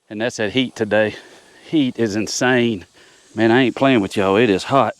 And that's that heat today. Heat is insane. Man, I ain't playing with y'all. It is hot.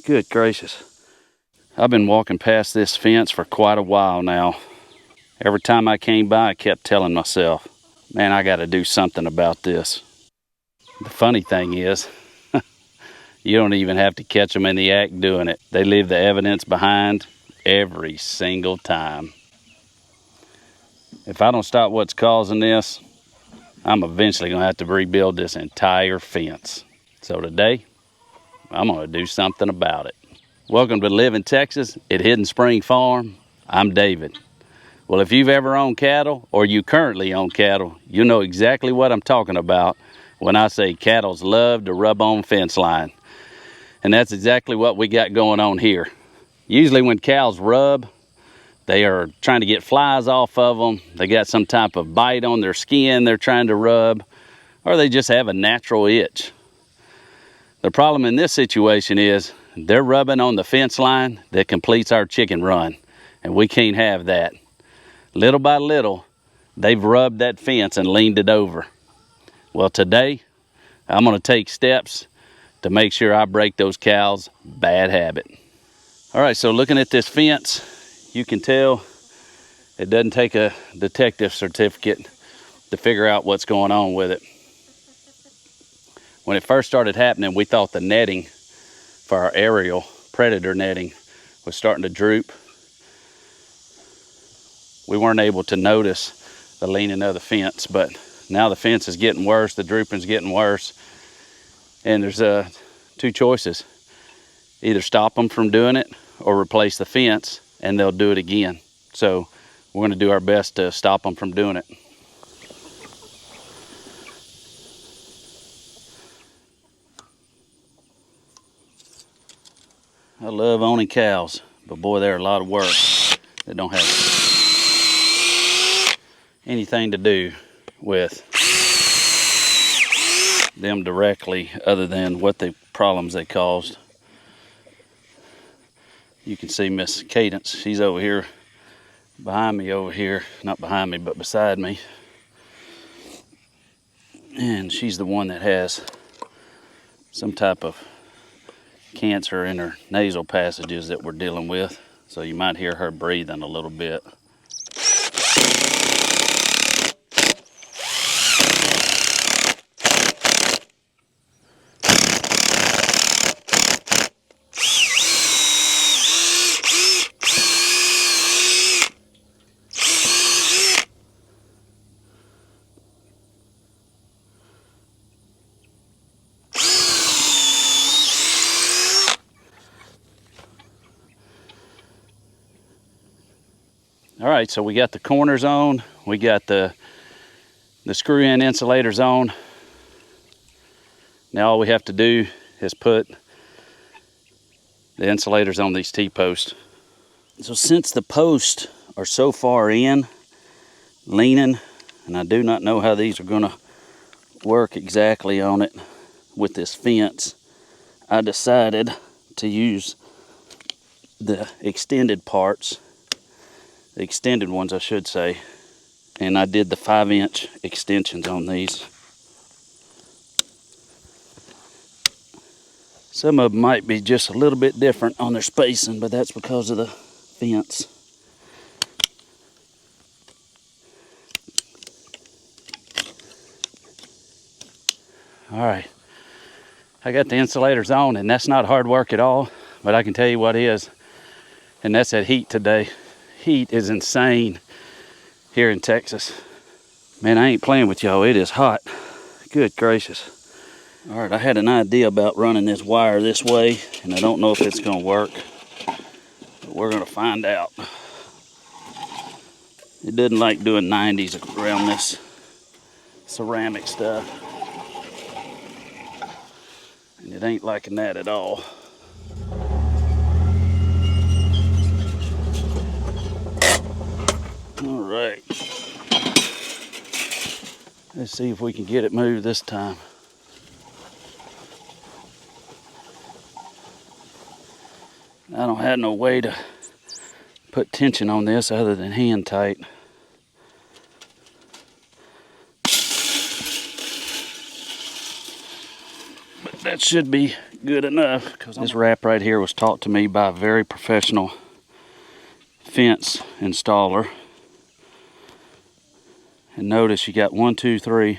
Good gracious. I've been walking past this fence for quite a while now. Every time I came by, I kept telling myself, man, I got to do something about this. The funny thing is, you don't even have to catch them in the act doing it. They leave the evidence behind every single time. If I don't stop what's causing this, I'm eventually going to have to rebuild this entire fence. So today, I'm going to do something about it. Welcome to Live in Texas at Hidden Spring Farm. I'm David. Well, if you've ever owned cattle or you currently own cattle, you know exactly what I'm talking about when I say cattle's love to rub on fence line. And that's exactly what we got going on here. Usually when cows rub, they are trying to get flies off of them. They got some type of bite on their skin they're trying to rub, or they just have a natural itch. The problem in this situation is they're rubbing on the fence line that completes our chicken run, and we can't have that. Little by little, they've rubbed that fence and leaned it over. Well, today, I'm going to take steps to make sure I break those cows' bad habit. All right, so looking at this fence, you can tell it doesn't take a detective certificate to figure out what's going on with it. When it first started happening, we thought the netting for our aerial predator netting was starting to droop. We weren't able to notice the leaning of the fence, but now the fence is getting worse, the drooping's getting worse, and there's two choices. Either stop them from doing it or replace the fence, and they'll do it again. So we're going to do our best to stop them from doing it. I love owning cows, but boy, they're a lot of work that don't have anything to do with them directly other than what the problems they caused. You can see Miss Cadence, she's over here behind me over here, not behind me, but beside me. And she's the one that has some type of cancer in her nasal passages that we're dealing with. So you might hear her breathing a little bit. All right, so we got the corners on, we got the screw-in insulators on. Now all we have to do is put the insulators on these T-posts. So since the posts are so far in, leaning, and I do not know how these are gonna work exactly on it with this fence, I decided to use the extended parts, the extended ones I should say, and I did the 5-inch extensions on these. Some of them might be just a little bit different on their spacing, but that's because of the fence. All right, I got the insulators on, and that's not hard work at all, but I can tell you what is, and that's that heat today. Heat is insane here in Texas. Man, I ain't playing with y'all. It is hot. Good gracious. All right, I had an idea about running this wire this way, and I don't know if it's gonna work, but we're gonna find out. It doesn't like doing 90s around this ceramic stuff. And it ain't liking that at all. All right. Let's see if we can get it moved this time. I don't have no way to put tension on this other than hand tight. that should be good enough, because this wrap right here was taught to me by a very professional fence installer. And notice you got 1, 2, 3,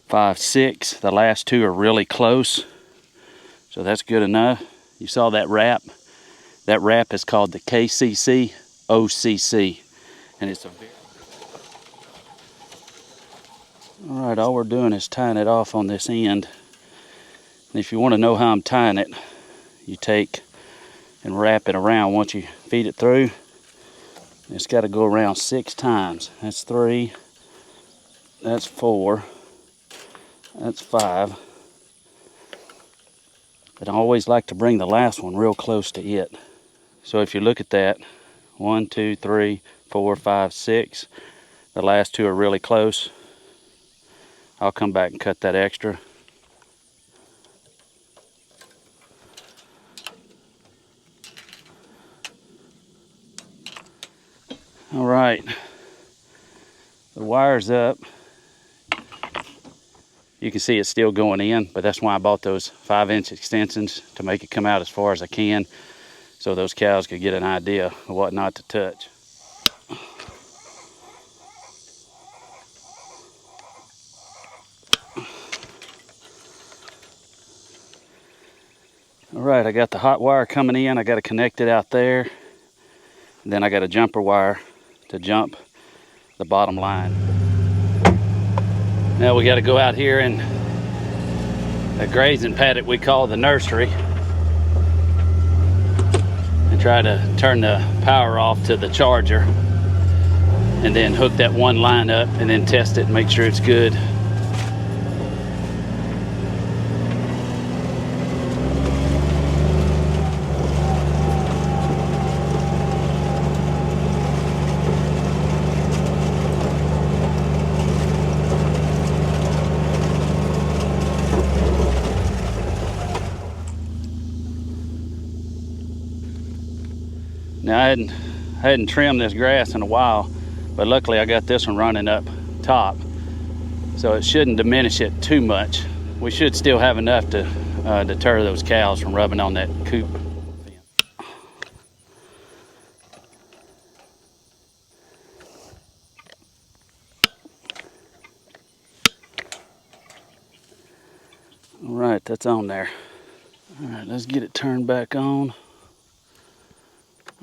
5, 6. The last 2 are really close, so that's good enough. You saw that wrap? That wrap is called the KCC OCC, and it's a very... All right, all we're doing is tying it off on this end. And if you want to know how I'm tying it, you take and wrap it around once you feed it through. It's got to go around 6 times. That's 3, that's 4, that's 5. But I always like to bring the last one real close to it. So if you look at that, 1, 2, 3, 4, 5, 6. The last 2 are really close. I'll come back and cut that extra. All right, the wire's up. You can see it's still going in, but that's why I bought those 5-inch extensions, to make it come out as far as I can, so those cows could get an idea of what not to touch. All right, I got the hot wire coming in. I got to connect it out there. And then I got a jumper wire to jump the bottom line. Now we got to go out here in a grazing paddock we call the nursery and try to turn the power off to the charger, and then hook that one line up and then test it and make sure it's good. Now I hadn't trimmed this grass in a while, but luckily I got this one running up top, so it shouldn't diminish it too much. We should still have enough to deter those cows from rubbing on that coop. All right, that's on there. All right, let's get it turned back on.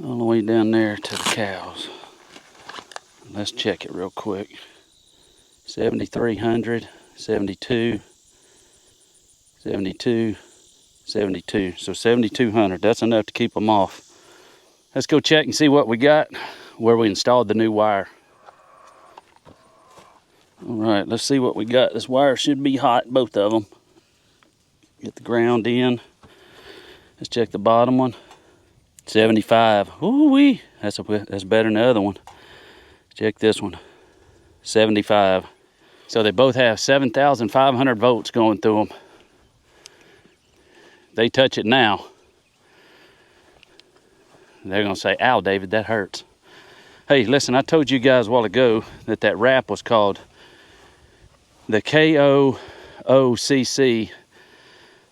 All the way down there to the cows. Let's check it real quick. 7,300, 72, 72, 72. So 7,200, that's enough to keep them off. Let's go check and see what we got where we installed the new wire. All right, let's see what we got. This wire should be hot, both of them. Get the ground in. Let's check the bottom one. 75. Ooh-wee. That's better than the other one. Check this one. 75. So they both have 7,500 volts going through them. They touch it now, they're going to say, "Ow, David, that hurts." Hey, listen, I told you guys a while ago that wrap was called the KOOCC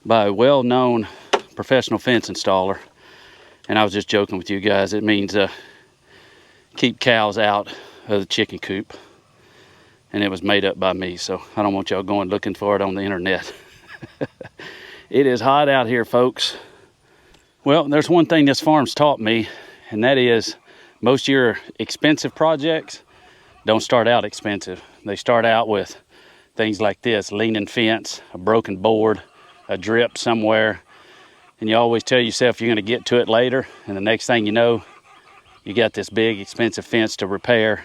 by a well-known professional fence installer. And I was just joking with you guys. It means keep cows out of the chicken coop. And it was made up by me, so I don't want y'all going looking for it on the internet. It is hot out here, folks. Well, there's one thing this farm's taught me, and that is most of your expensive projects don't start out expensive. They start out with things like this: leaning fence, a broken board, a drip somewhere. And you always tell yourself you're going to get to it later, and the next thing you know, you got this big expensive fence to repair.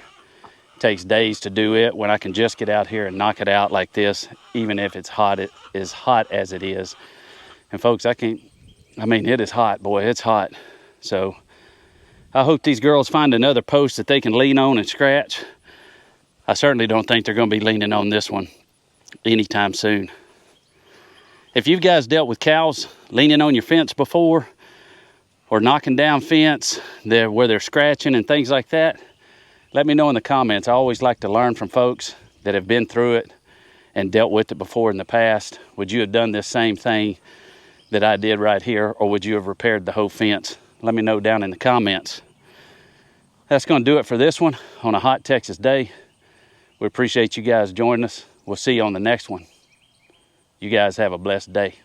It takes days to do it, when I can just get out here and knock it out like this, even if it's hot, it is hot as it is. And folks, it is hot, boy, it's hot. So I hope these girls find another post that they can lean on and scratch. I certainly don't think they're going to be leaning on this one anytime soon. If you guys dealt with cows leaning on your fence before, or knocking down fence where they're scratching and things like that, let me know in the comments. I always like to learn from folks that have been through it and dealt with it before in the past, would you have done this same thing that I did right here, or would you have repaired the whole fence? Let me know down in the comments. That's going to do it for this one on a hot Texas day. We appreciate you guys joining us. We'll see you on the next one. You guys have a blessed day.